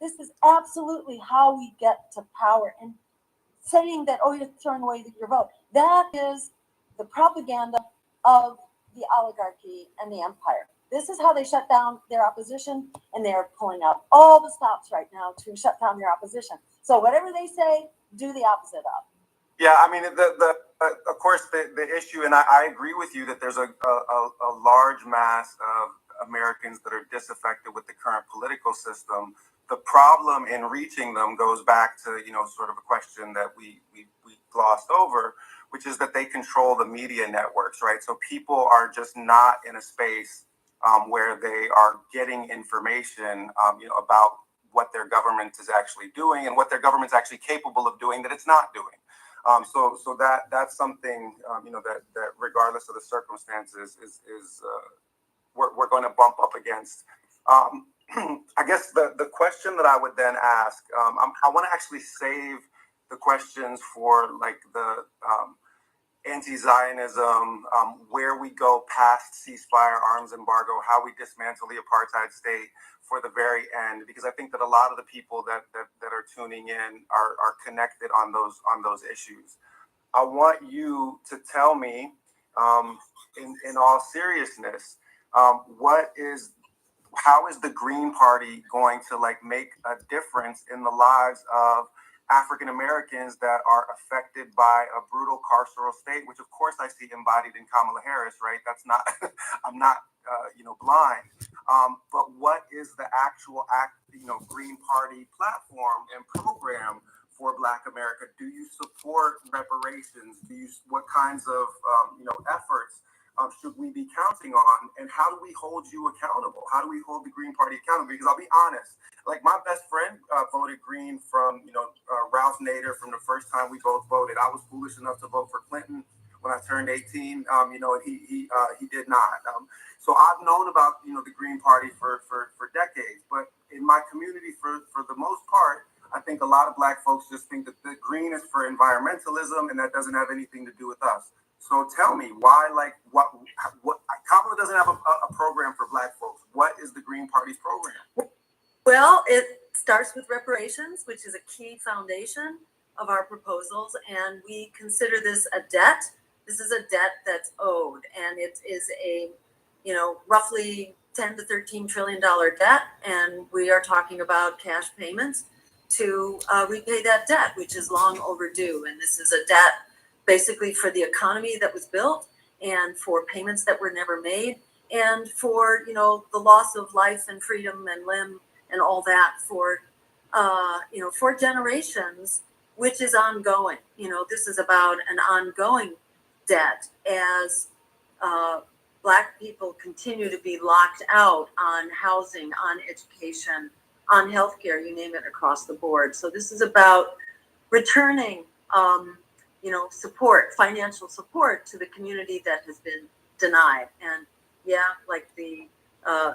This is absolutely how we get to power. And saying that, oh, you're throwing away your vote, that is the propaganda of the oligarchy and the empire. This is how they shut down their opposition, and they're pulling out all the stops right now to shut down their opposition. So whatever they say, do the opposite of. Yeah, I mean, of course, the issue, and I agree with you that there's a large mass of Americans that are disaffected with the current political system. The problem in reaching them goes back to, sort of a question that we glossed over, which is that they control the media networks, right? So people are just not in a space where they are getting information, about what their government is actually doing and what their government's actually capable of doing that it's not doing. So that's something that regardless of the circumstances is we're going to bump up against. I guess the question that I would then ask, I want to actually save the questions for like the anti-Zionism, where we go past ceasefire, arms embargo, how we dismantle the apartheid state for the very end, because I think that a lot of the people that are tuning in are connected on those issues. I want you to tell me, in all seriousness, how is the Green Party going to make a difference in the lives of African Americans that are affected by a brutal carceral state, which of course I see embodied in Kamala Harris, right? That's not, I'm not, blind. But what is the actual Green Party platform and program for Black America? Do you support reparations? What kinds of, efforts should we be counting on? And how do we hold you accountable? How do we hold the Green Party accountable? Because I'll be honest, my best friend voted Green from, Ralph Nader from the first time we both voted. I was foolish enough to vote for Clinton when I turned 18, and he did not. So I've known about, the Green Party for decades, but in my community, for the most part, I think a lot of Black folks just think that the green is for environmentalism and that doesn't have anything to do with us. So tell me why, what Kamala doesn't have a program for Black folks. What is the Green Party's program? Well, it starts with reparations, which is a key foundation of our proposals. And we consider this a debt. This is a debt that's owed, and it is a, roughly $10 to $13 trillion debt. And we are talking about cash payments to repay that debt, which is long overdue. And this is a debt basically for the economy that was built, and for payments that were never made, and for, the loss of life and freedom and limb and all that for, for generations, which is ongoing. This is about an ongoing debt as Black people continue to be locked out on housing, on education, on healthcare, you name it, across the board. So this is about returning, support, financial support to the community that has been denied. And the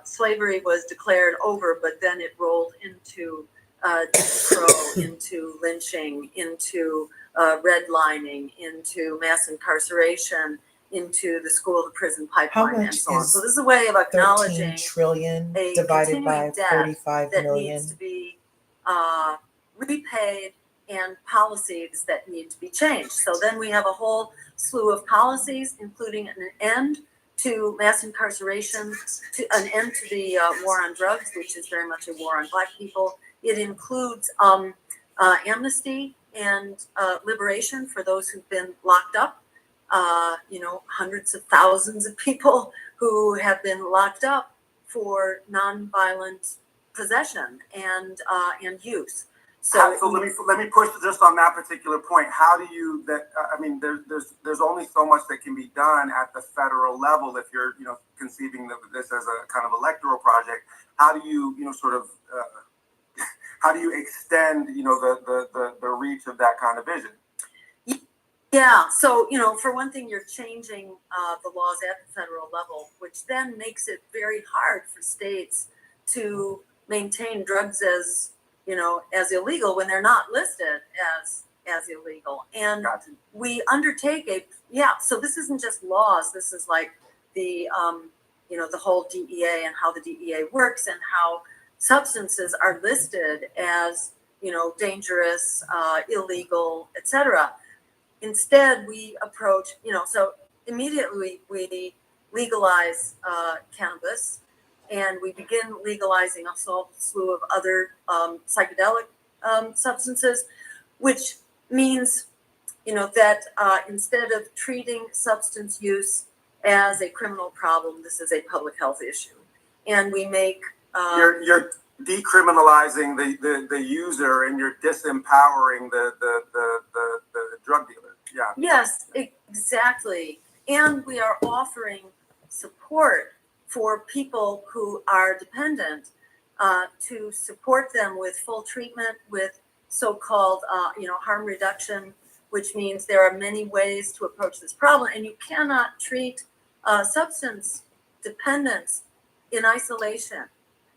slavery was declared over, but then it rolled into Jim Crow, into lynching, into redlining, into mass incarceration, into the school to prison pipeline, and so on. So this is a way of acknowledging 13 trillion divided by 45 that million needs to be repaid, and policies that need to be changed. So then we have a whole slew of policies, including an end to mass incarceration, to an end to the war on drugs, which is very much a war on Black people. It includes amnesty and liberation for those who've been locked up. Hundreds of thousands of people who have been locked up for nonviolent possession and use. So let me push just on that particular point. How do you there's only so much that can be done at the federal level if you're conceiving this as a kind of electoral project. How do you how do you extend the reach of that kind of vision? Yeah, so for one thing, you're changing the laws at the federal level, which then makes it very hard for states to maintain drugs as illegal when they're not listed as illegal. And we undertake so this isn't just laws. This is like the, the whole DEA and how the DEA works, and how substances are listed as, dangerous, illegal, etc. Instead, we approach, so immediately we legalize cannabis, and we begin legalizing a whole slew of other psychedelic substances, which means, that instead of treating substance use as a criminal problem, this is a public health issue, and we make you're decriminalizing the user, and you're disempowering the drug dealer. Yeah. Yes, exactly. And we are offering support for people who are dependent, to support them with full treatment, with so-called, harm reduction, which means there are many ways to approach this problem. And you cannot treat substance dependence in isolation.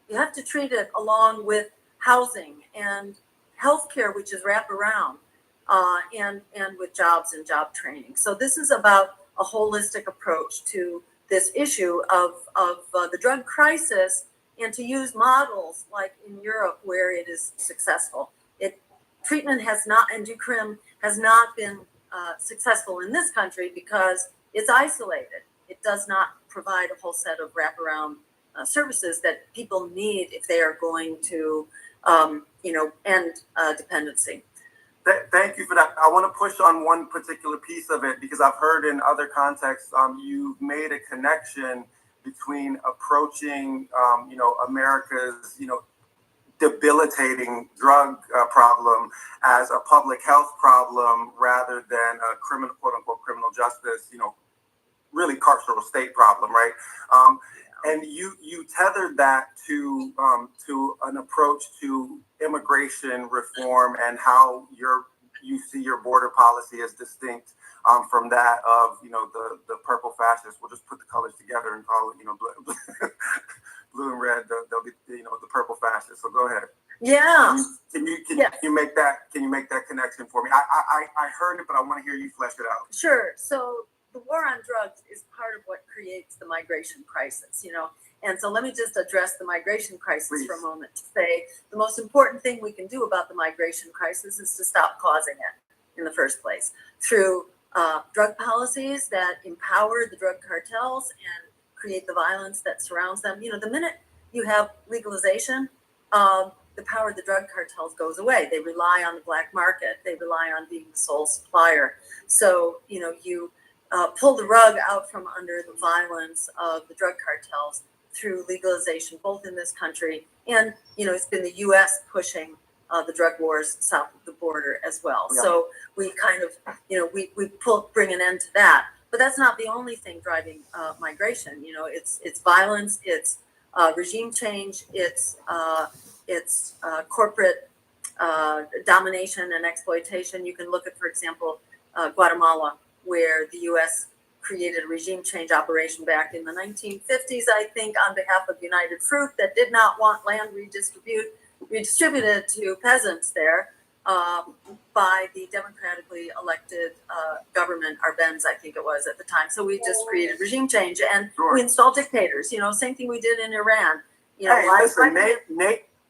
You have to treat it along with housing and healthcare, which is wraparound, and with jobs and job training. So this is about a holistic approach to this issue of the drug crisis, and to use models like in Europe where it is successful. Treatment has not, and decrim has not been successful in this country because it's isolated. It does not provide a whole set of wraparound services that people need if they are going to, end dependency. Thank you for that. I want to push on one particular piece of it, because I've heard in other contexts, you've made a connection between approaching, America's, debilitating drug problem as a public health problem rather than a criminal, quote unquote, criminal justice, really carceral state problem, right? And you tethered that to an approach to immigration reform, and how you see your border policy as distinct from that of the purple fascists. We'll just put the colors together and call it blue and red. They'll be the purple fascists. So go ahead. Yeah. Can you make that connection for me? I heard it, but I want to hear you flesh it out. Sure. So the war on drugs is part of what creates the migration crisis, And so let me just address the migration crisis Please. For a moment, to say the most important thing we can do about the migration crisis is to stop causing it in the first place through drug policies that empower the drug cartels and create the violence that surrounds them. The minute you have legalization, the power of the drug cartels goes away. They rely on the black market. They rely on being the sole supplier. So, you pull the rug out from under the violence of the drug cartels through legalization, both in this country and, it's been the U.S. pushing the drug wars south of the border as well. Yeah. So we kind of, we bring an end to that. But that's not the only thing driving migration. It's violence, it's regime change, it's corporate domination and exploitation. You can look at, for example, Guatemala, where the U.S. created a regime change operation back in the 1950s, I think, on behalf of United Fruit, that did not want land redistributed to peasants there by the democratically elected government, Arbenz, I think it was at the time. So we just created regime change, and Sure. We installed dictators. Same thing we did in Iran.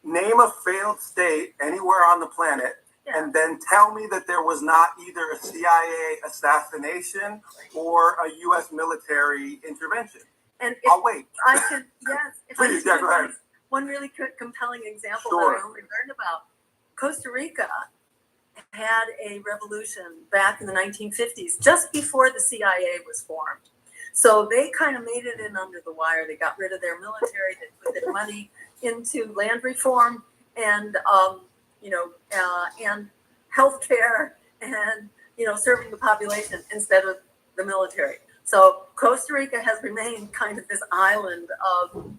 Name a failed state anywhere on the planet. Yeah. And then tell me that there was not either a CIA assassination or a U.S. military intervention. And I'll wait. I can, yes. Please, go ahead. One really compelling example Sure. that I only learned about. Costa Rica had a revolution back in the 1950s, just before the CIA was formed. So they kind of made it in under the wire. They got rid of their military. They put their money into land reform and and healthcare and serving the population instead of the military. So Costa Rica has remained kind of this island of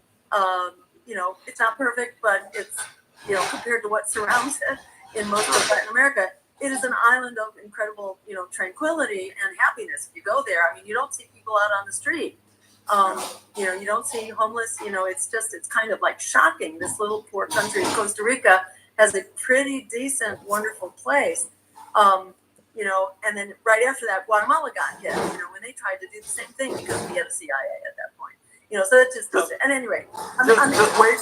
it's not perfect, but it's compared to what surrounds it in most of Latin America, it is an island of incredible tranquility and happiness. If you go there, I mean, you don't see people out on the street. You don't see homeless. It's kind of like shocking. This little poor country, Costa Rica, has a pretty decent, wonderful place. And then right after that, Guatemala got hit, when they tried to do the same thing because we had a CIA at that point. So that just tells you. And anyway,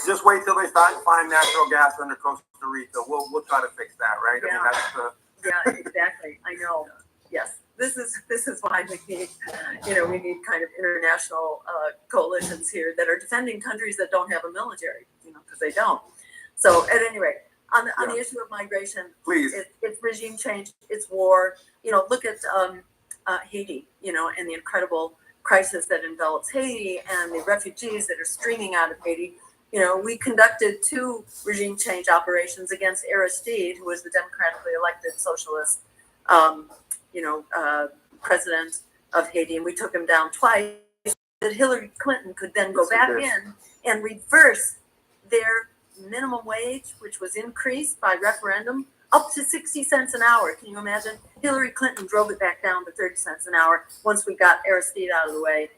just wait till they start to find natural gas under Costa Rica. We'll try to fix that, right? Yeah. I mean, that's the. Yeah, exactly. I know. Yes, this is why we need, we need kind of international coalitions here that are defending countries that don't have a military, because they don't. So at any rate, on the issue of migration, please, it's regime change, it's war. Look at Haiti, and the incredible crisis that envelops Haiti and the refugees that are streaming out of Haiti. We conducted 2 regime change operations against Aristide, who was the democratically elected socialist, president of Haiti, and we took him down twice. That Hillary Clinton could then go back in and reverse their minimum wage, which was increased by referendum up to 60 cents an hour. Can you imagine? Hillary Clinton drove it back down to 30 cents an hour. Once we got Aristide out of the way,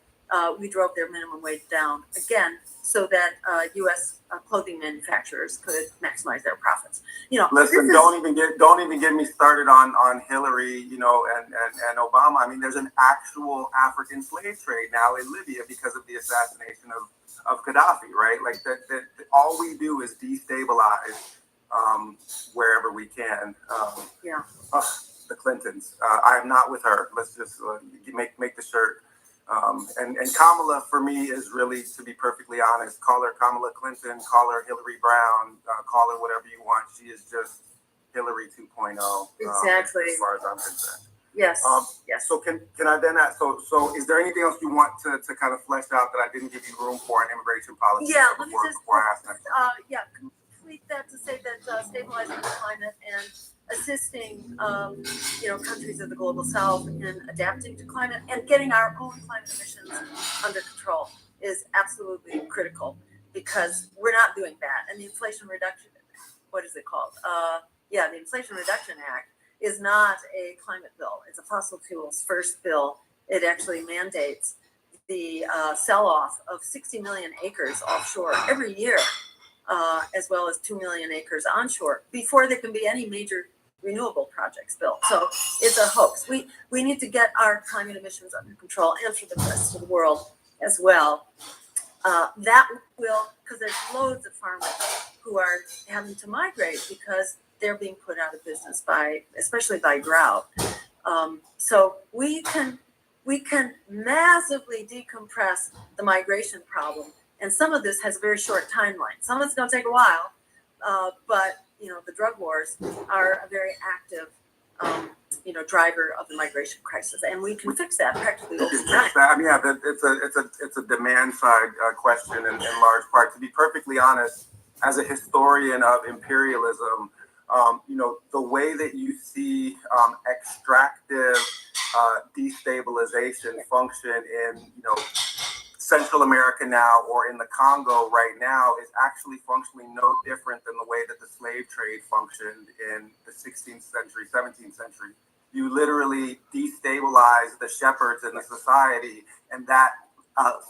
we drove their minimum wage down again so that U.S. Clothing manufacturers could maximize their profits. Listen, don't even get me started on Hillary, and Obama. I mean, there's an actual African slave trade now in Libya because of the assassination of Gaddafi, right? Like that all we do is destabilize wherever we can. The Clintons. I am not with her. Let's just make the shirt. And Kamala, for me, is really, to be perfectly honest, call her Kamala Clinton, call her Hillary Brown, call her whatever you want. She is just Hillary 2.0. Exactly. As far as I'm concerned. Yes. Yes. So can I then ask? So is there anything else you want to kind of flesh out that I didn't give you room for in immigration policy? Yeah. Let me before I ask next. Complete that to say that stabilizing the climate and assisting, countries of the global south in adapting to climate and getting our own climate emissions under control is absolutely critical, because we're not doing that. And the Inflation Reduction, what is it called? The Inflation Reduction Act is not a climate bill. It's a fossil fuels first bill. It actually mandates the sell-off of 60 million acres offshore every year, as well as 2 million acres onshore, before there can be any major renewable projects built. So it's a hoax. We need to get our climate emissions under control, and for the rest of the world as well. That will, because there's loads of farmers who are having to migrate because they're being put out of business especially by drought. So we can massively decompress the migration problem. And some of this has a very short timeline. Some of it's going to take a while, but the drug wars are a very active, driver of the migration crisis, and we can fix that practically overnight. I mean, it's a demand side question in large part. To be perfectly honest, as a historian of imperialism, the way that you see extractive destabilization function in Central America now, or in the Congo right now, is actually functionally no different than the way that the slave trade functioned in the 16th century, 17th century. You literally destabilize the shepherds in the society, and that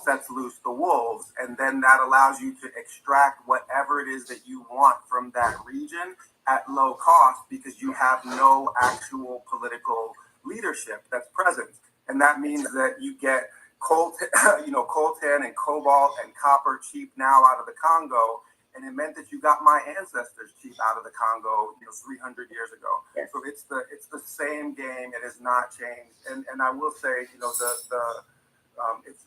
sets loose the wolves. And then that allows you to extract whatever it is that you want from that region at low cost, because you have no actual political leadership that's present. And that means that you get coltan and cobalt and copper cheap now out of the Congo, and it meant that you got my ancestors cheap out of the Congo, 300 years ago. Yes. So it's the same game. It has not changed. And I will say,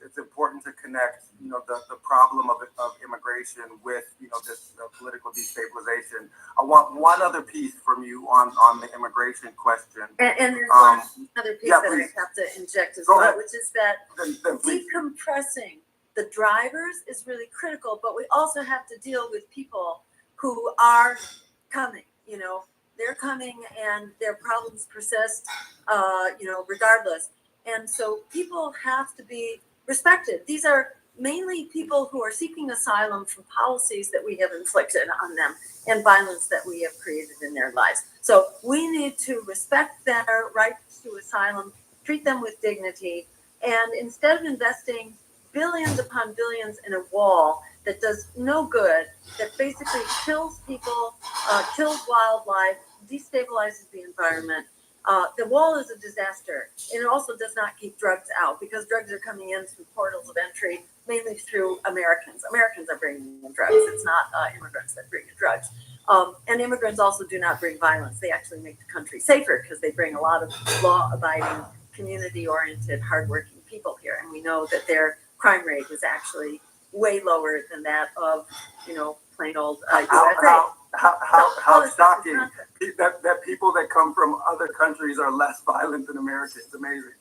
it's important to connect, the problem of immigration with, this political destabilization. I want one other piece from you on the immigration question. And there's one other piece that please. I have to inject as Go well, ahead. which is that Then please. decompressing the drivers is really critical, but we also have to deal with people who are coming. They're coming and their problems persist, regardless. And so people have to be respected. These are mainly people who are seeking asylum from policies that we have inflicted on them and violence that we have created in their lives. So we need to respect their rights to asylum, treat them with dignity, and instead of investing billions upon billions in a wall that does no good, that basically kills people, kills wildlife, destabilizes the environment, The wall is a disaster, and it also does not keep drugs out because drugs are coming in through portals of entry, mainly through Americans. Americans are bringing in drugs. It's not immigrants that bring in drugs. And immigrants also do not bring violence. They actually make the country safer because they bring a lot of law-abiding, community-oriented, hardworking people here. And we know that their crime rate is actually way lower than that of, plain old USA. How shocking that people that come from other countries are less violent than Americans. Amazing.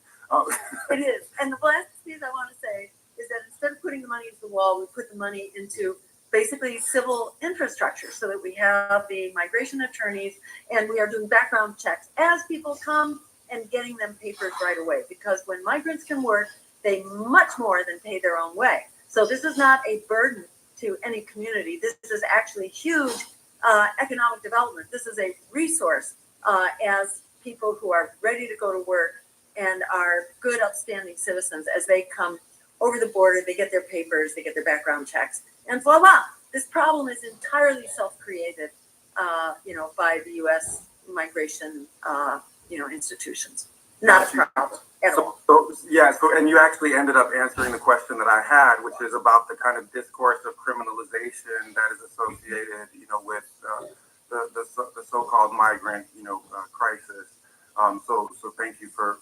It is. And the last piece I want to say is that instead of putting the money into the wall, we put the money into basically civil infrastructure so that we have the migration attorneys and we are doing background checks as people come and getting them papers right away. Because when migrants can work, they much more than pay their own way. So this is not a burden to any community. This is actually huge economic development. This is a resource as people who are ready to go to work and are good, upstanding citizens as they come over the border, they get their papers, they get their background checks, and voila, this problem is entirely self-created, by the U.S. migration, institutions. Not a problem at all. So, and you actually ended up answering the question that I had, which is about the kind of discourse of criminalization that is associated, with the so-called migrant, crisis. So thank you for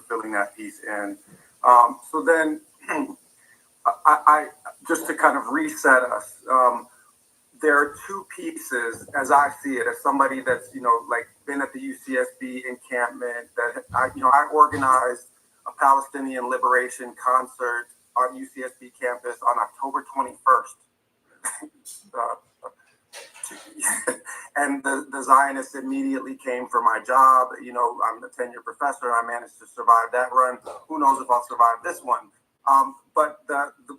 filling that piece in. So then, I just to kind of reset us, there are two pieces as I see it, as somebody that's, been at the UCSB encampment, that I organized a Palestinian liberation concert on UCSB campus on October 21st. And the Zionists immediately came for my job. I'm a tenure professor and I managed to survive that run. Who knows if I'll survive this one? But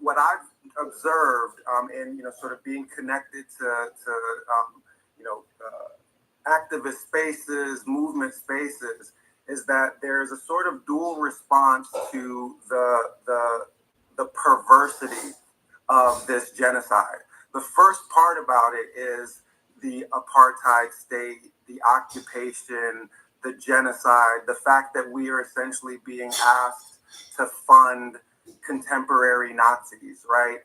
what I've observed in sort of being connected to activist spaces, movement spaces, is that there's a sort of dual response to the perversity of this genocide. The first part about it is the apartheid state, the occupation, the genocide, the fact that we are essentially being asked to fund contemporary Nazis, right?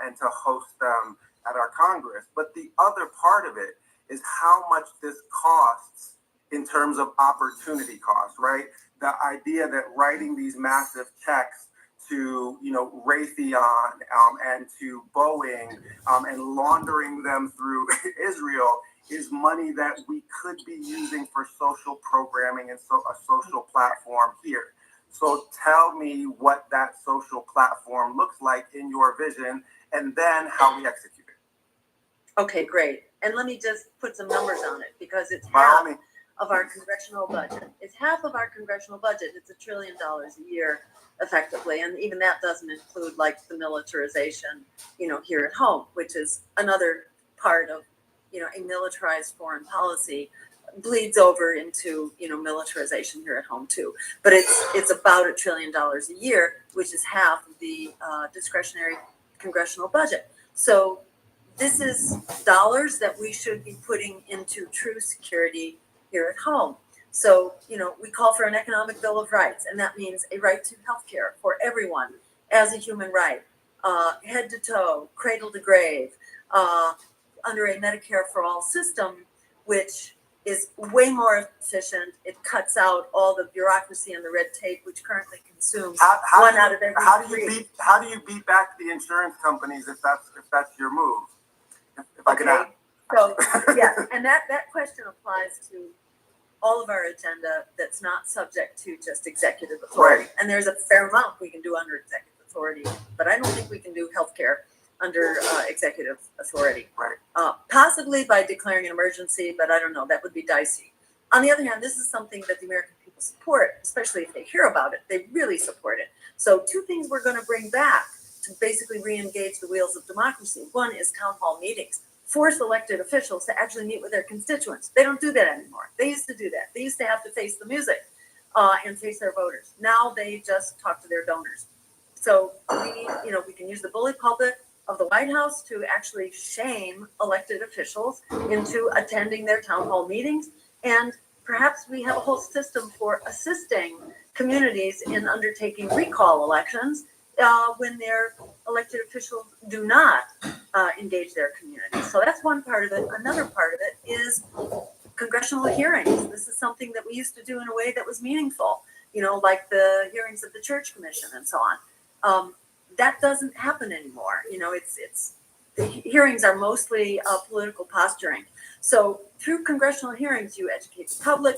And to host them at our Congress. But the other part of it is how much this costs in terms of opportunity costs, right? The idea that writing these massive checks to, Raytheon and to Boeing and laundering them through Israel is money that we could be using for social programming and a social platform here. So tell me what that social platform looks like in your vision, and then how we execute it. Okay, great. And let me just put some numbers on it because it's half of our congressional budget. It's half of our congressional budget. It's $1 trillion a year, effectively, and even that doesn't include like the militarization, here at home, which is another part of, a militarized foreign policy bleeds over into militarization here at home too. But it's about $1 trillion a year, which is half of the discretionary congressional budget. So this is dollars that we should be putting into true security here at home. So we call for an economic bill of rights, and that means a right to health care for everyone as a human right, head to toe, cradle to grave, under a Medicare for all system, which is way more efficient. It cuts out all the bureaucracy and the red tape, which currently consumes one out of every three. How do you beat back the insurance companies if that's your move? If I could ask. So yeah, and that question applies to all of our agenda that's not subject to just executive authority. Right. And there's a fair amount we can do under executive authority, but I don't think we can do healthcare under executive authority. Right. Possibly by declaring an emergency, but I don't know. That would be dicey. On the other hand, this is something that the American people support, especially if they hear about it. They really support it. So two things we're going to bring back to basically re-engage the wheels of democracy. One is town hall meetings. Force elected officials to actually meet with their constituents. They don't do that anymore. They used to do that. They used to have to face the music and face their voters. Now they just talk to their donors. So we can use the bully pulpit of the White House to actually shame elected officials into attending their town hall meetings. And perhaps we have a whole system for assisting communities in undertaking recall elections when their elected officials do not engage their community. So that's one part of it. Another part of it is congressional hearings. This is something that we used to do in a way that was meaningful, like the hearings of the Church Commission and so on. That doesn't happen anymore. It's the hearings are mostly political posturing. So through congressional hearings, you educate the public,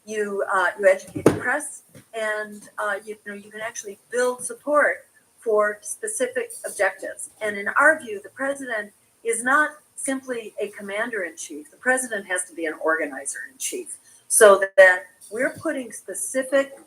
you educate the press, and you can actually build support for specific objectives. And in our view, the president is not simply a commander-in-chief. The president has to be an organizer-in-chief, so that we're putting specific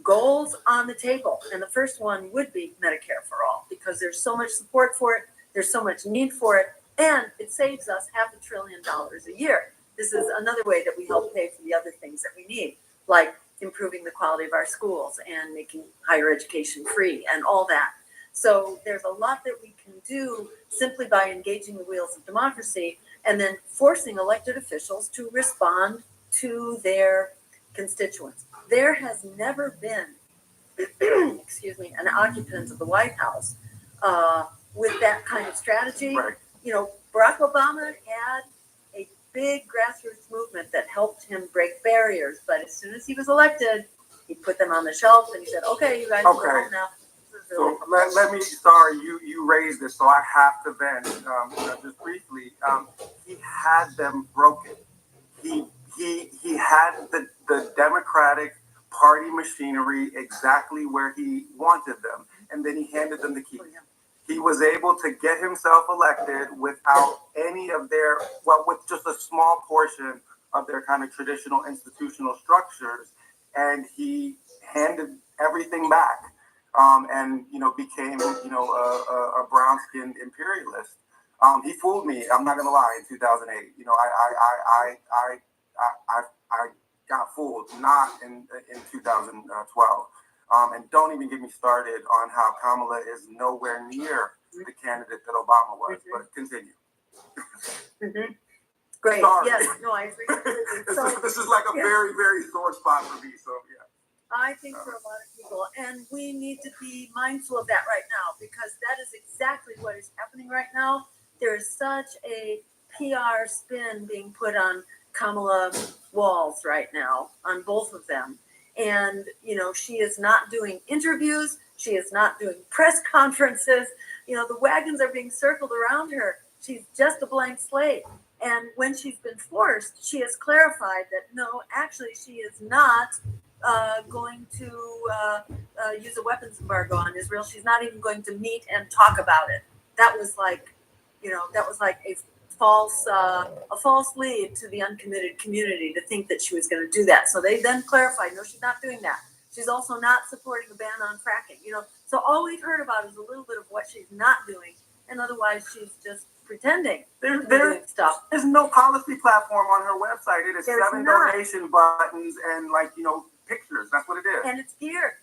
goals on the table. And the first one would be Medicare for all, because there's so much support for it, there's so much need for it, and it saves us $500 billion a year. This is another way that we help pay for the other things that we need, like improving the quality of our schools and making higher education free and all that. So there's a lot that we can do simply by engaging the wheels of democracy and then forcing elected officials to respond to their constituents. There has never been, an occupant of the White House with that kind of strategy. Right. Barack Obama had a big grassroots movement that helped him break barriers, but as soon as he was elected, he put them on the shelf and he said, "Okay, you guys go home now." So let me, sorry, you raised this, so I have to vent just briefly. He had them broken. He had the Democratic Party machinery exactly where he wanted them, and then he handed them the keys. He was able to get himself elected without any of their, with just a small portion of their kind of traditional institutional structures, and he handed everything back. And became a brown-skinned imperialist. He fooled me. I'm not gonna lie. In 2008, I got fooled. Not in 2012. And don't even get me started on how Kamala is nowhere near the candidate that Obama was. But continue. Mm-hmm. Great. Sorry. Yes. No, I agree. This is like a very, very sore spot for me. So yeah. I think for a lot of people, and we need to be mindful of that right now, because that is exactly what is happening right now. There is such a PR spin being put on Kamala Walls right now, on both of them. And, she is not doing interviews. She is not doing press conferences. The wagons are being circled around her. She's just a blank slate. And when she's been forced, she has clarified that no, actually, she is not going to use a weapons embargo on Israel. She's not even going to meet and talk about it. That was like, a false lead to the uncommitted community to think that she was going to do that. So they then clarified, no, she's not doing that. She's also not supporting a ban on fracking. So all we've heard about is a little bit of what she's not doing, and otherwise she's just pretending. There's stuff. There's no policy platform on her website. It is There's 7 not. donation buttons and pictures. That's what it is. And it's geared.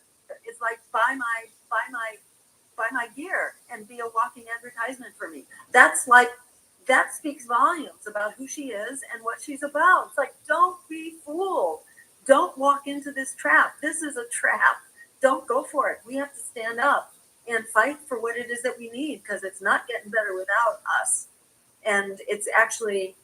It's like buy my gear and be a walking advertisement for me. That speaks volumes about who she is and what she's about. It's like, don't be fooled. Don't walk into this trap. This is a trap. Don't go for it. We have to stand up and fight for what it is that we need, because it's not getting better without us. And it's actually,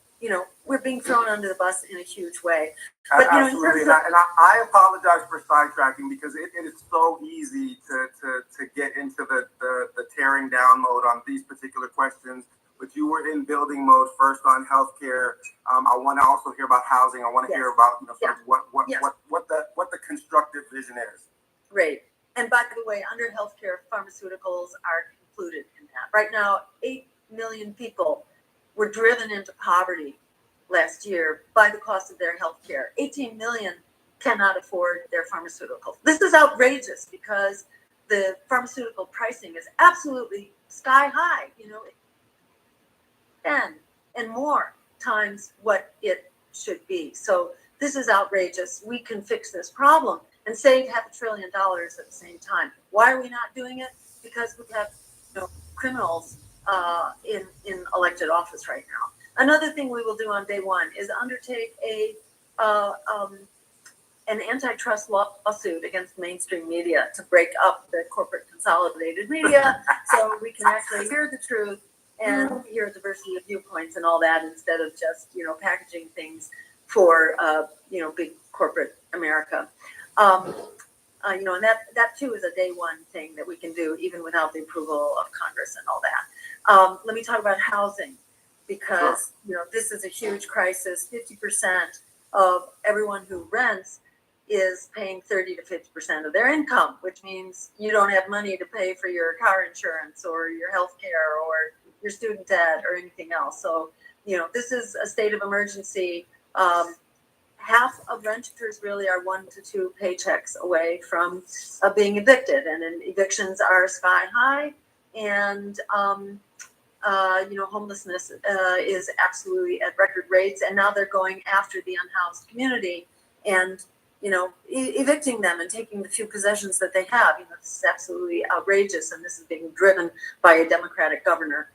we're being thrown under the bus in a huge way. But, absolutely. I apologize for sidetracking, because it is so easy to get into the tearing down mode on these particular questions. But you were in building mode first on healthcare. I want to also hear about housing. I want to hear about what the constructive vision is. Right. And by the way, under healthcare, pharmaceuticals are included in that. Right now, 8 million people were driven into poverty last year by the cost of their healthcare. 18 million cannot afford their pharmaceuticals. This is outrageous, because the pharmaceutical pricing is absolutely sky high, 10 and more times what it should be. So this is outrageous. We can fix this problem and save $500 billion at the same time. Why are we not doing it? Because we have criminals in elected office right now. Another thing we will do on day one is undertake an antitrust lawsuit against mainstream media to break up the corporate consolidated media so we can actually hear the truth and hear diversity of viewpoints and all that instead of just, packaging things for, big corporate America. And that too is a day one thing that we can do even without the approval of Congress and all that. Let me talk about housing because, this is a huge crisis. 50% of everyone who rents is paying 30 to 50% of their income, which means you don't have money to pay for your car insurance or your health care or your student debt or anything else. So, this is a state of emergency. Half of renters really are 1 to 2 paychecks away from being evicted, and then evictions are sky high, and homelessness is absolutely at record rates, and now they're going after the unhoused community and evicting them and taking the few possessions that they have. This is absolutely outrageous, and this is being driven by a Democratic governor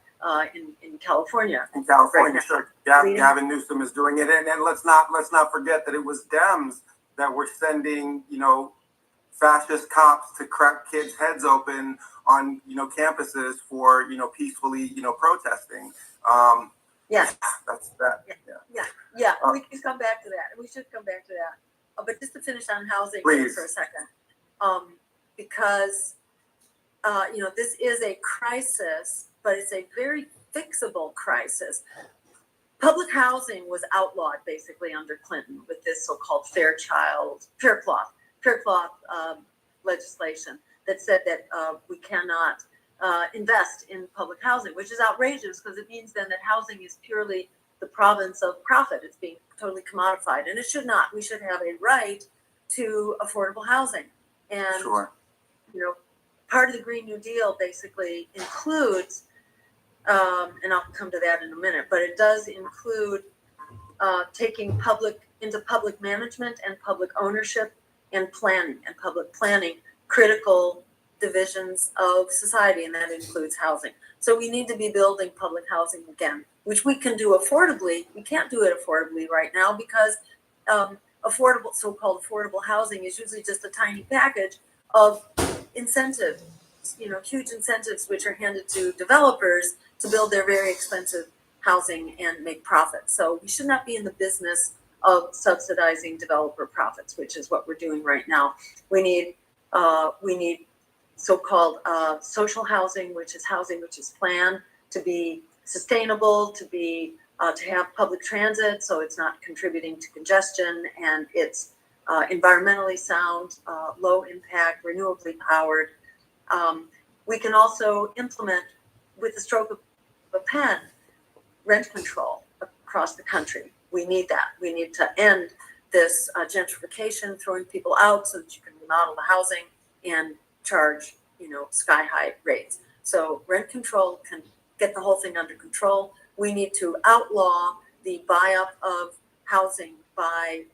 in California. In California, right sure. Gavin Newsom is doing it, and let's not forget that it was Dems that were sending fascist cops to crack kids' heads open on campuses for peacefully protesting. Yeah, that's that. Yeah. We can come back to that. We should come back to that. But just to finish on housing for a second, because this is a crisis, but it's a very fixable crisis. Public housing was outlawed basically under Clinton with this so-called fair cloth legislation that said that we cannot invest in public housing, which is outrageous because it means then that housing is purely the province of profit. It's being totally commodified, and it should not. We should have a right to affordable housing. And, sure. Part of the Green New Deal basically includes, and I'll come to that in a minute, but it does include taking into public management and public ownership and public planning, critical divisions of society, and that includes housing. So we need to be building public housing again, which we can do affordably. We can't do it affordably right now because so-called affordable housing is usually just a tiny package of incentives, huge incentives which are handed to developers to build their very expensive housing and make profits. So we should not be in the business of subsidizing developer profits, which is what we're doing right now. We need so-called social housing, which is housing which is planned to be sustainable, to have public transit, so it's not contributing to congestion, and it's environmentally sound, low impact, renewably powered. We can also implement, with the stroke of a pen, rent control across the country. We need that. We need to end this gentrification, throwing people out so that you can remodel the housing and charge, sky high rates. So rent control can get the whole thing under control. We need to outlaw the buy-up of housing by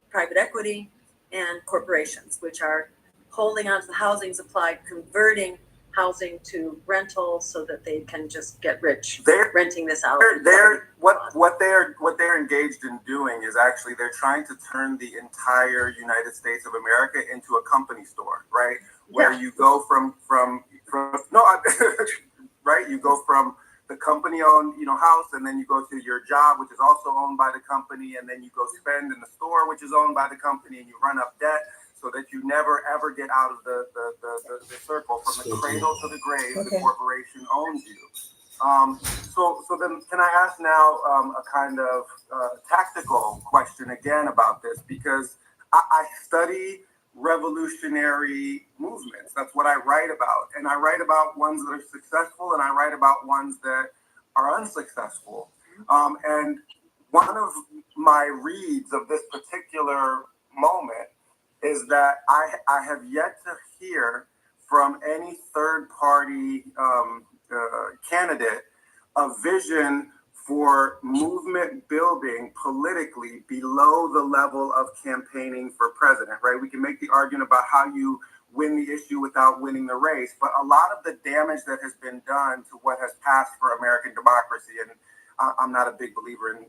private equity and corporations, which are holding onto the housing supply, converting housing to rentals so that they can just get rich renting this out. What they're engaged in doing is actually they're trying to turn the entire United States of America into a company store, right? Where you go from right? You go from the company-owned, house, and then you go to your job, which is also owned by the company, and then you go spend in the store, which is owned by the company, and you run up debt so that you never ever get out of the circle. From the cradle to the grave, the corporation owns you. So then, can I ask now a kind of tactical question again about this? Because I study revolutionary movements. That's what I write about. And I write about ones that are successful, and I write about ones that are unsuccessful. And one of my reads of this particular moment is that I have yet to hear from any third-party candidate a vision for movement building politically below the level of campaigning for president, right? We can make the argument about how you win the issue without winning the race, but a lot of the damage that has been done to what has passed for American democracy, and I'm not a big believer in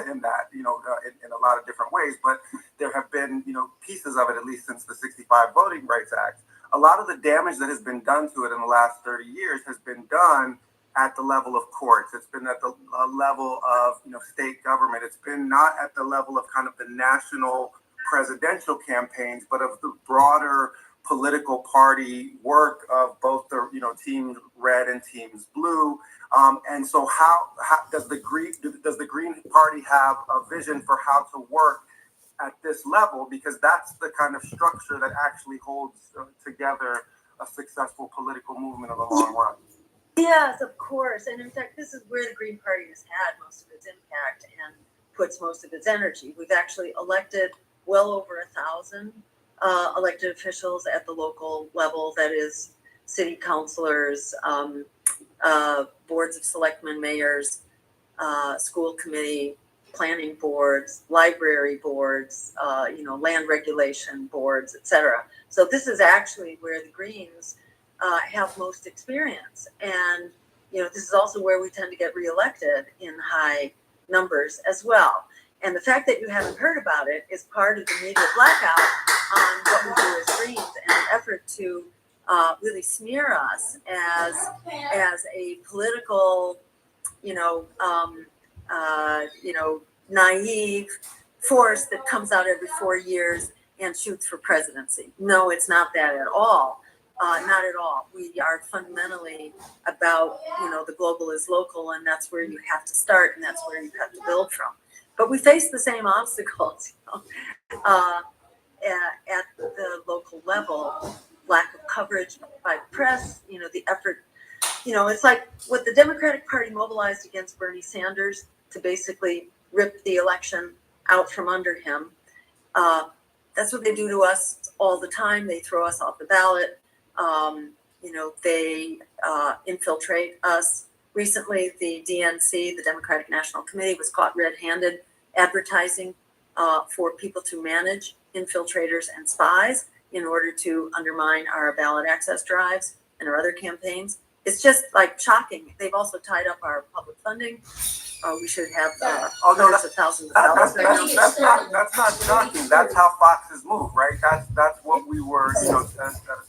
in that, in a lot of different ways, but there have been, pieces of it, at least since the 65 Voting Rights Act. A lot of the damage that has been done to it in the last 30 years has been done at the level of courts. It's been at the level of, state government. It's been not at the level of kind of the national presidential campaigns, but of the broader political party work of both the, teams red and teams blue. And so how does the Green Party have a vision for how to work at this level? Because that's the kind of structure that actually holds together a successful political movement in the long run. Yes, of course. And in fact, this is where the Green Party has had most of its impact and puts most of its energy. We've actually elected well over 1,000 elected officials at the local level, that is city councilors, boards of selectmen, mayors, school committee, planning boards, library boards, land regulation boards, etc. So this is actually where the Greens have most experience. And, this is also where we tend to get reelected in high numbers as well. And the fact that you haven't heard about it is part of the media blackout on what we do as Greens and an effort to really smear us as a political, naive force that comes out every 4 years and shoots for presidency. No, it's not that at all. Not at all. We are fundamentally about, the global is local, and that's where you have to start, and that's where you have to build from. But we face the same obstacles at the local level. Lack of coverage by the press, the effort, it's like what the Democratic Party mobilized against Bernie Sanders to basically rip the election out from under him. That's what they do to us all the time. They throw us off the ballot. They infiltrate us. Recently, the DNC, the Democratic National Committee, was caught red-handed advertising for people to manage infiltrators and spies in order to undermine our ballot access drives and our other campaigns. It's just like shocking. They've also tied up our public funding. We should have hundreds of thousands of dollars. That's not shocking. That's how foxes move, right? That's what we were,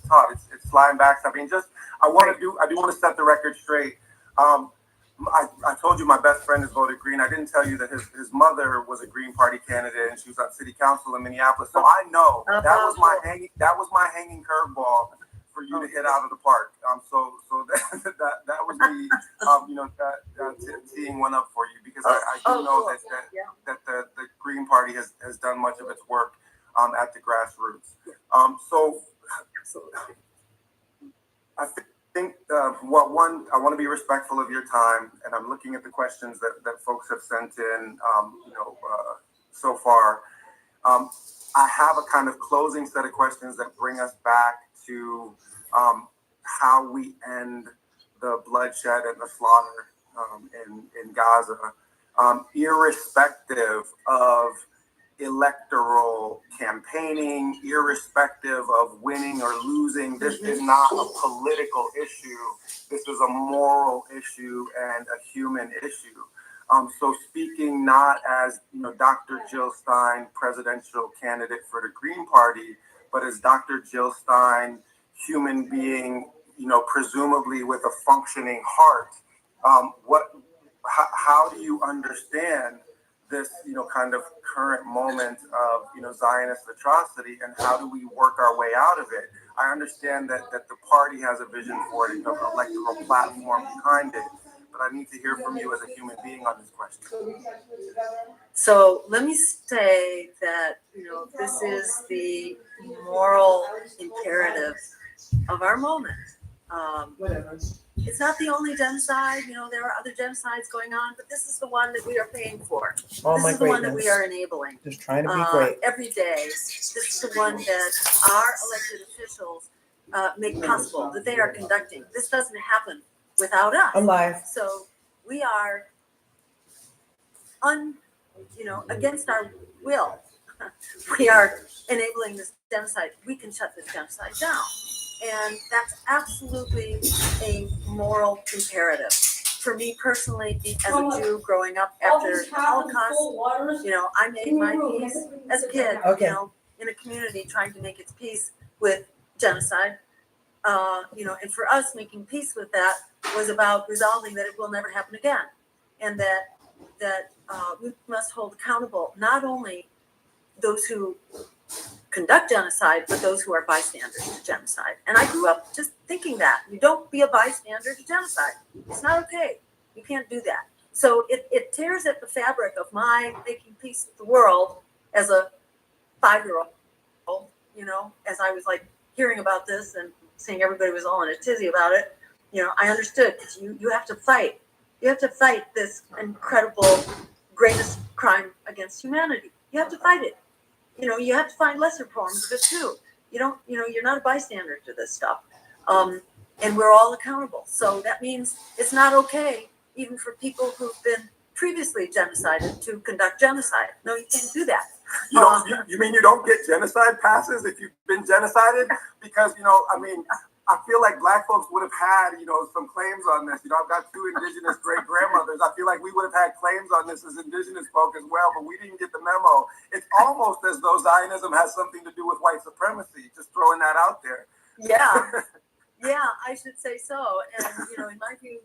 taught. It's flying back. I mean, I do want to set the record straight. I told you my best friend has voted Green. I didn't tell you that his mother was a Green Party candidate and she was on city council in Minneapolis. So I know that was my hanging curveball for you to hit out of the park. So that was me, teeing one up for you, because I do know that the Green Party has done much of its work at the grassroots. So I think I want to be respectful of your time, and I'm looking at the questions that folks have sent in, so far. I have a kind of closing set of questions that bring us back to how we end the bloodshed and the slaughter in Gaza, irrespective of electoral campaigning, irrespective of winning or losing. This is not a political issue. This is a moral issue and a human issue. So speaking not as Dr. Jill Stein, presidential candidate for the Green Party, but as Dr. Jill Stein, human being, presumably with a functioning heart. How do you understand this, kind of current moment of, Zionist atrocity, and how do we work our way out of it? I understand that the party has a vision for it, an electoral platform behind it, but I need to hear from you as a human being on this question. So let me say that, this is the moral imperative of our moment. It's not the only genocide. There are other genocides going on, but this is the one that we are paying for. This is the one that we are enabling. Just trying to be great. Every day. This is the one that our elected officials make possible, that they are conducting. This doesn't happen without us. I'm live. So we are against our will. We are enabling this genocide. We can shut this genocide down. And that's absolutely a moral imperative. for me personally, as a Jew growing up after the Holocaust, I made my peace as a kid, Okay. in a community trying to make its peace with genocide. And for us, making peace with that was about resolving that it will never happen again, and that we must hold accountable not only those who conduct genocide, but those who are bystanders to genocide. And I grew up just thinking that. You don't be a bystander to genocide. It's not okay. You can't do that. So it tears at the fabric of my making peace with the world as a 5-year-old, as I was like hearing about this and seeing everybody was all in a tizzy about it. I understood you have to fight. You have to fight this incredible, greatest crime against humanity. You have to fight it. You have to find lesser forms of it too. You're not a bystander to this stuff. And we're all accountable. So that means it's not okay, even for people who've been previously genocided, to conduct genocide. No, you can't do that. You mean you don't get genocide passes if you've been genocided? Because, I feel like Black folks would have had, some claims on this. I've got 2 indigenous great-grandmothers. I feel like we would have had claims on this as indigenous folk as well, but we didn't get the memo. It's almost as though Zionism has something to do with white supremacy, just throwing that out there. Yeah. Yeah, I should say so. And, in my view,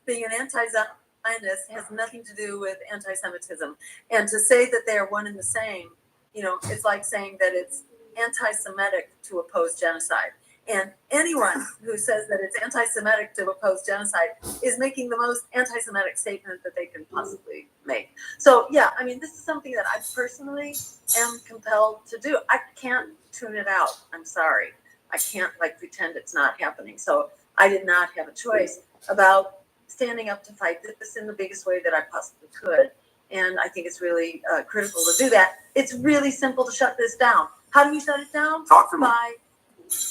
being an anti-Zionist has nothing to do with anti-Semitism. And to say that they are one and the same, it's like saying that it's anti-Semitic to oppose genocide. And anyone who says that it's anti-Semitic to oppose genocide is making the most anti-Semitic statement that they can possibly make. So, yeah, this is something that I personally am compelled to do. I can't tune it out. I'm sorry. I can't pretend it's not happening. So I did not have a choice about standing up to fight this in the biggest way that I possibly could. And I think it's really critical to do that. It's really simple to shut this down. How do you shut it down? Talk to me.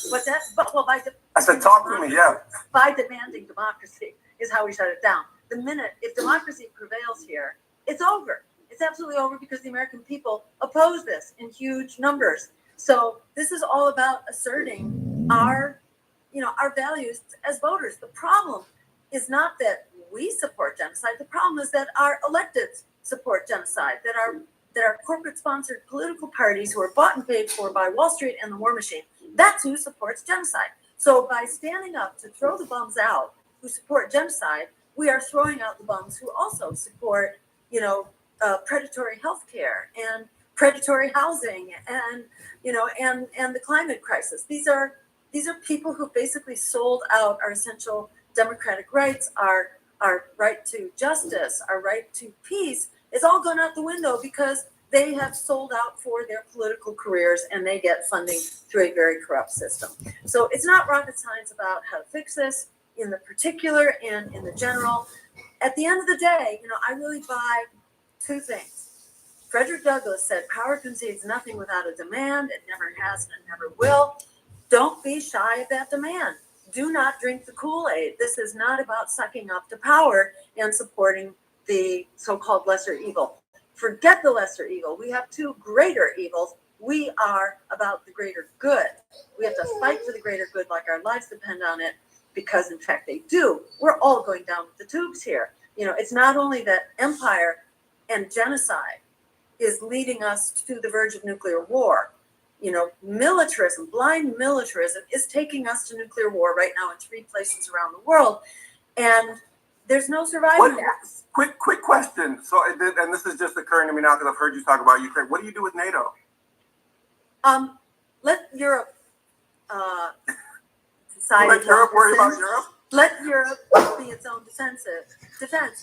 What's that? I said, talk to me, yeah. By demanding democracy is how we shut it down. The minute, if democracy prevails here, it's over. It's absolutely over because the American people oppose this in huge numbers. So this is all about asserting our values as voters. The problem is not that we support genocide. The problem is that our electeds support genocide, that our corporate-sponsored political parties who are bought and paid for by Wall Street and the war machine, that's who supports genocide. So by standing up to throw the bums out who support genocide, we are throwing out the bums who also support, predatory healthcare and predatory housing and the climate crisis. These are people who basically sold out our essential democratic rights, our right to justice, our right to peace. It's all gone out the window because they have sold out for their political careers and they get funding through a very corrupt system. So it's not rocket science about how to fix this in the particular and in the general. At the end of the day, I really buy 2 things. Frederick Douglass said, power concedes nothing without a demand. It never has and it never will. Don't be shy of that demand. Do not drink the Kool-Aid. This is not about sucking up to power and supporting the so-called lesser evil. Forget the lesser evil. We have 2 greater evils. We are about the greater good. We have to fight for the greater good like our lives depend on it because, in fact, they do. We're all going down the tubes here. It's not only that empire and genocide is leading us to the verge of nuclear war. Militarism, blind militarism is taking us to nuclear war right now in 3 places around the world. And there's no surviving that. Quick question. So, and this is just occurring to me now because I've heard you talk about Ukraine. What do you do with NATO? Let Europe decide. Let Europe worry about Europe? Let Europe be its own defense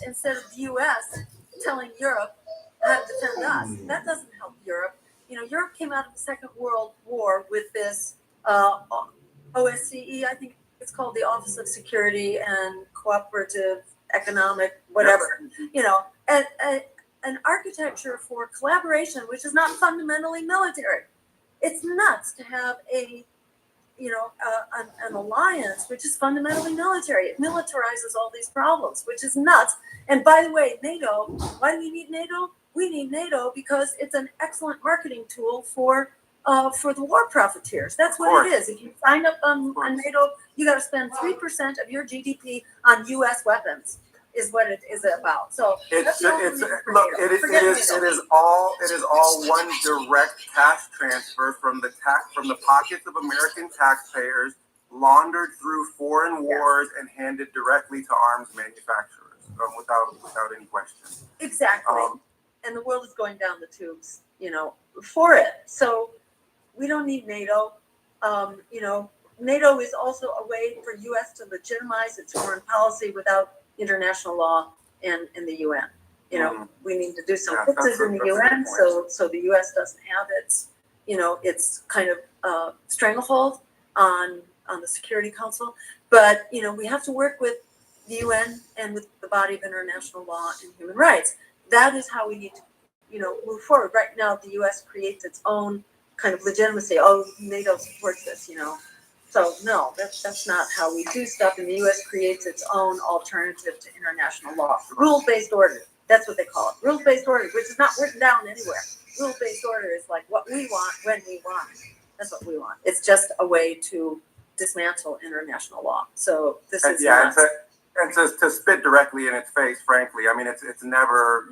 instead of the U.S. telling Europe how to defend us. That doesn't help Europe. Europe came out of the Second World War with this OSCE, I think it's called the Office of Security and Cooperative Economic, whatever, an architecture for collaboration, which is not fundamentally military. It's nuts to have an alliance which is fundamentally military. It militarizes all these problems, which is nuts. And by the way, NATO, why do we need NATO? We need NATO because it's an excellent marketing tool for the war profiteers. That's what it is. If you sign up on NATO, you got to spend 3% of your GDP on U.S. weapons. is what it is about. So It's that's the only it's reason for look NATO. it is Forget it is NATO. it is all one direct cash transfer from the pockets of American taxpayers, laundered through foreign wars and handed directly to arms manufacturers, without any question. Exactly. And the world is going down the tubes, for it. So we don't need NATO. NATO is also a way for U.S. to legitimize its foreign policy without international law and the UN. We need to do some fixes in the UN so the U.S. doesn't have its kind of stranglehold on the Security Council. But we have to work with the UN and with the body of international law and human rights. That is how we need to move forward. Right now, the U.S. creates its own kind of legitimacy. Oh, NATO supports this, So no, that's not how we do stuff. And the U.S. creates its own alternative to international law. Rules-based order. That's what they call it. Rules-based order, which is not written down anywhere. Rules-based order is like what we want when we want it. That's what we want. It's just a way to dismantle international law. So this is and to spit directly in its face, frankly. I mean, it's never,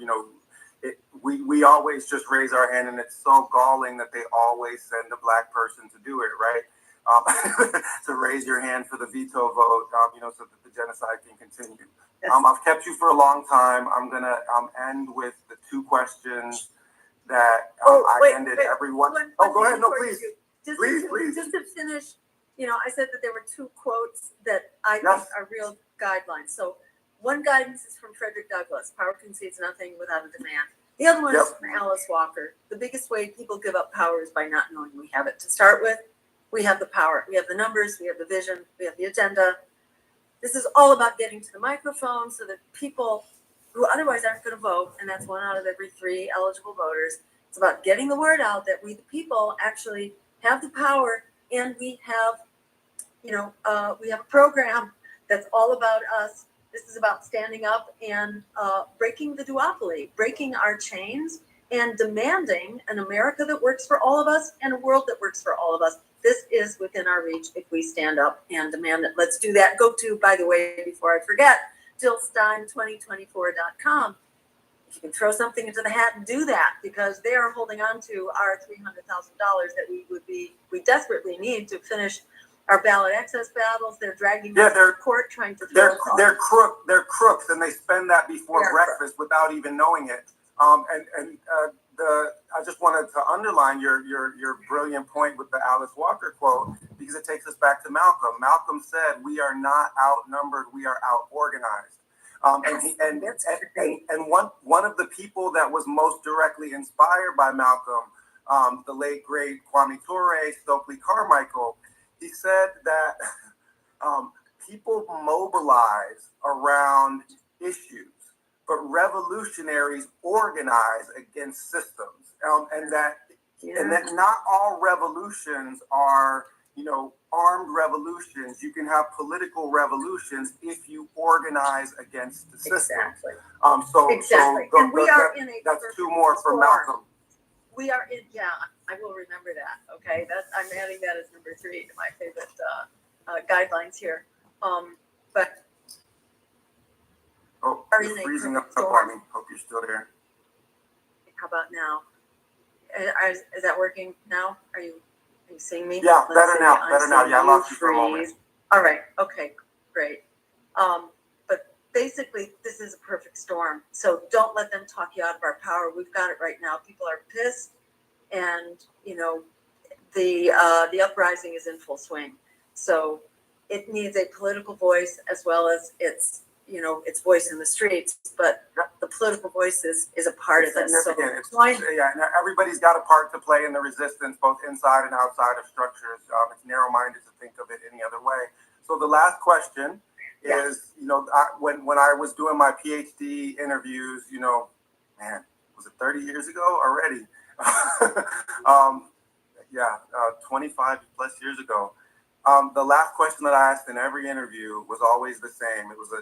we always just raise our hand, and it's so galling that they always send a black person to do it, right? To raise your hand for the veto vote, so that the genocide can continue. Yes. I've kept you for a long time. I'm gonna end with the two questions that I ended everyone. Go ahead. No, please. Please. Just to finish, I said that there were two quotes that I think are real guidelines. So one guidance is from Frederick Douglass: "Power concedes nothing without a demand." The other one is from Alice Walker: "The biggest way people give up power is by not knowing we have it. To start with, we have the power. We have the numbers. We have the vision. We have the agenda. This is all about getting to the microphone so that people who otherwise aren't going to vote, and that's 1 out of every 3 eligible voters, it's about getting the word out that we, the people, actually have the power, and we have, we have a program that's all about us. This is about standing up and breaking the duopoly, breaking our chains, and demanding an America that works for all of us and a world that works for all of us. This is within our reach if we stand up and demand it. Let's do that. Go to, by the way, before I forget, DillStein2024.com. If you can throw something into the hat and do that, because they are holding on to our $300,000 that we desperately need to finish our ballot access battles. They're dragging us to court, trying to throw us off. They're crooks, and they spend that before breakfast without even knowing it. I just wanted to underline your brilliant point with the Alice Walker quote, because it takes us back to Malcolm. Malcolm said, "We are not outnumbered; we are out-organized." And one of the people that was most directly inspired by Malcolm, the late great Kwame Ture, Stokely Carmichael, he said that people mobilize around issues, but revolutionaries organize against systems, and that not all revolutions are, armed revolutions. You can have political revolutions if you organize against the system. Exactly. And we are in a that's two more from Malcolm. We are in. Yeah, I will remember that. Okay, I'm adding that as number 3 to my favorite guidelines here. But. Oh, you're freezing up on me. Hope you're still there. How about now? Is that working now? Are you seeing me? Yeah, better now. Yeah, I lost you for a moment. All right. Okay, great. But basically, this is a perfect storm. So don't let them talk you out of our power. We've got it right now. People are pissed, and the uprising is in full swing. So it needs a political voice as well as its voice in the streets, but the political voice is a part of this. So everybody's got a part to play in the resistance, both inside and outside of structures. It's narrow-minded to think of it any other way. So the last question is, when I was doing my PhD interviews, was it 30 years ago already? 25 plus years ago. The last question that I asked in every interview was always the same. It was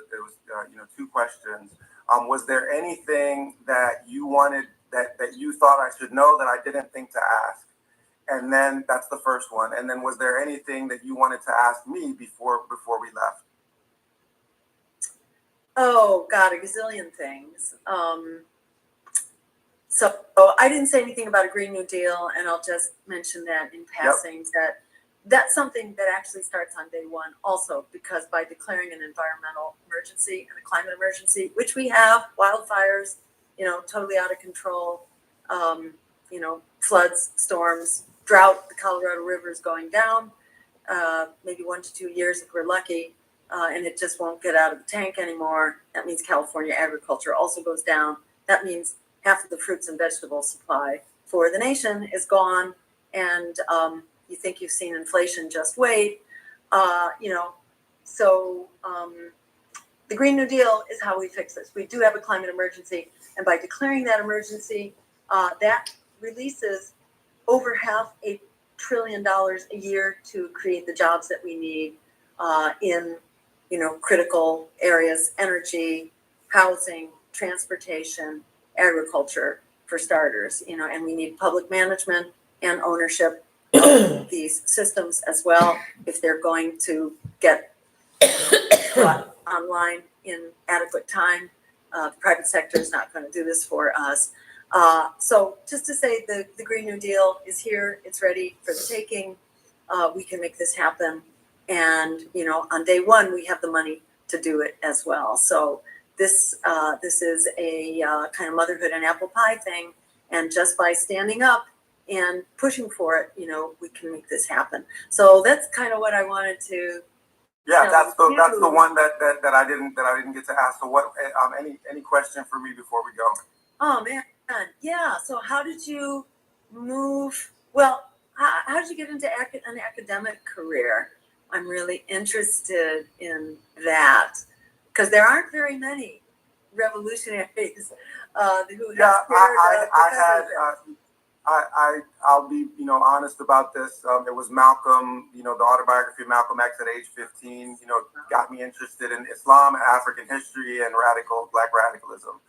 2 questions. Was there anything that you wanted that you thought I should know that I didn't think to ask? And then that's the first one. And then was there anything that you wanted to ask me before we left? Oh God, a gazillion things. So I didn't say anything about a Green New Deal, and I'll just mention that in passing, that that's something that actually starts on day one also, because by declaring an environmental emergency and a climate emergency, which we have, wildfires, totally out of control, floods, storms, drought, the Colorado River is going down, maybe 1 to 2 years if we're lucky, and it just won't get out of the tank anymore. That means California agriculture also goes down. That means half of the fruits and vegetable supply for the nation is gone, and you think you've seen inflation, just wait. So the Green New Deal is how we fix this. We do have a climate emergency, and by declaring that emergency, that releases over $500 billion a year to create the jobs that we need in critical areas: energy, housing, transportation, agriculture, for starters, and we need public management and ownership of these systems as well if they're going to get brought online in adequate time. The private sector is not going to do this for us. So just to say, the Green New Deal is here. It's ready for the taking. We can make this happen. And, on day one, we have the money to do it as well. So this is a kind of motherhood and apple pie thing. And just by standing up and pushing for it, we can make this happen. So that's kind of what I wanted to. Yeah, that's the one that I didn't get to ask. So what? Any question for me before we go? Oh man, yeah. So how did you move? Well, how did you get into an academic career? I'm really interested in that, because there aren't very many revolutionaries who have I'll be honest about this. It was Malcolm, the autobiography of Malcolm X at age 15, got me interested in Islam, African history, and black radicalism.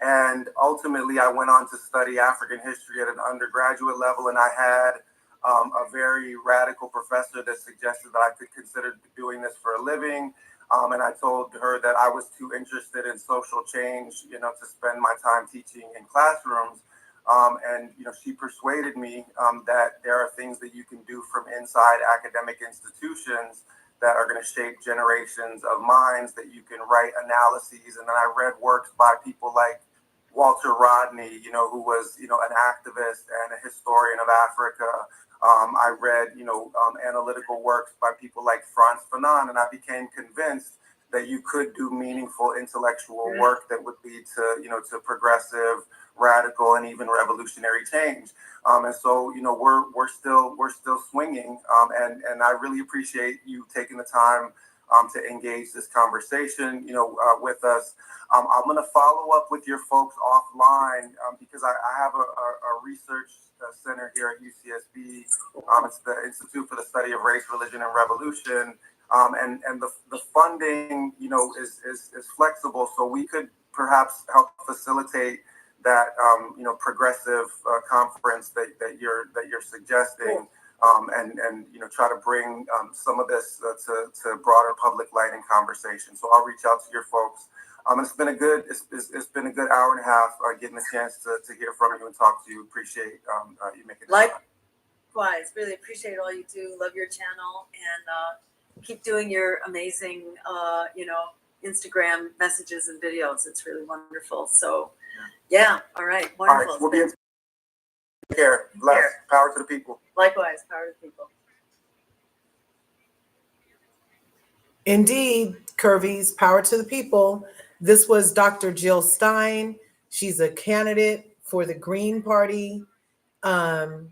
And ultimately, I went on to study African history at an undergraduate level, and I had a very radical professor that suggested that I could consider doing this for a living. And I told her that I was too interested in social change, to spend my time teaching in classrooms. And she persuaded me that there are things that you can do from inside academic institutions that are going to shape generations of minds, that you can write analyses. And then I read works by people like Walter Rodney, who was, an activist and a historian of Africa. I read, analytical works by people like Frantz Fanon, and I became convinced that you could do meaningful intellectual work that would lead to, to progressive, radical, and even revolutionary change. And so, we're still swinging. And I really appreciate you taking the time to engage this conversation, with us. I'm going to follow up with your folks offline because I have a research center here at UCSB. It's the Institute for the Study of Race, Religion, and Revolution. And the funding, is flexible, so we could perhaps help facilitate that, progressive conference that you're suggesting. And try to bring some of this to broader public light and conversation. So I'll reach out to your folks. It's been a good hour and a half getting a chance to hear from you and talk to you. Appreciate you making this time. Likewise, really appreciate all you do. Love your channel, and keep doing your amazing Instagram messages and videos. It's really wonderful. So yeah, all right, wonderful. All right, we'll be in care. Bless. Power to the people. Likewise, power to the people. Indeed, Curvies, power to the people. This was Dr. Jill Stein. She's a candidate for the Green Party. And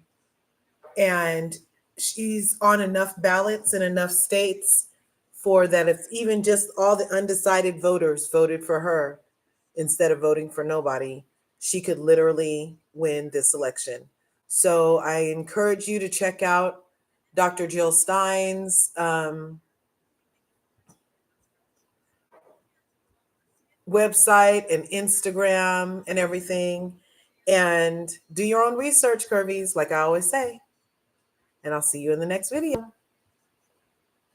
she's on enough ballots in enough states for that if even just all the undecided voters voted for her instead of voting for nobody, she could literally win this election. So I encourage you to check out Dr. Jill Stein's website and Instagram and everything, and do your own research, Curvies, like I always say. And I'll see you in the next video.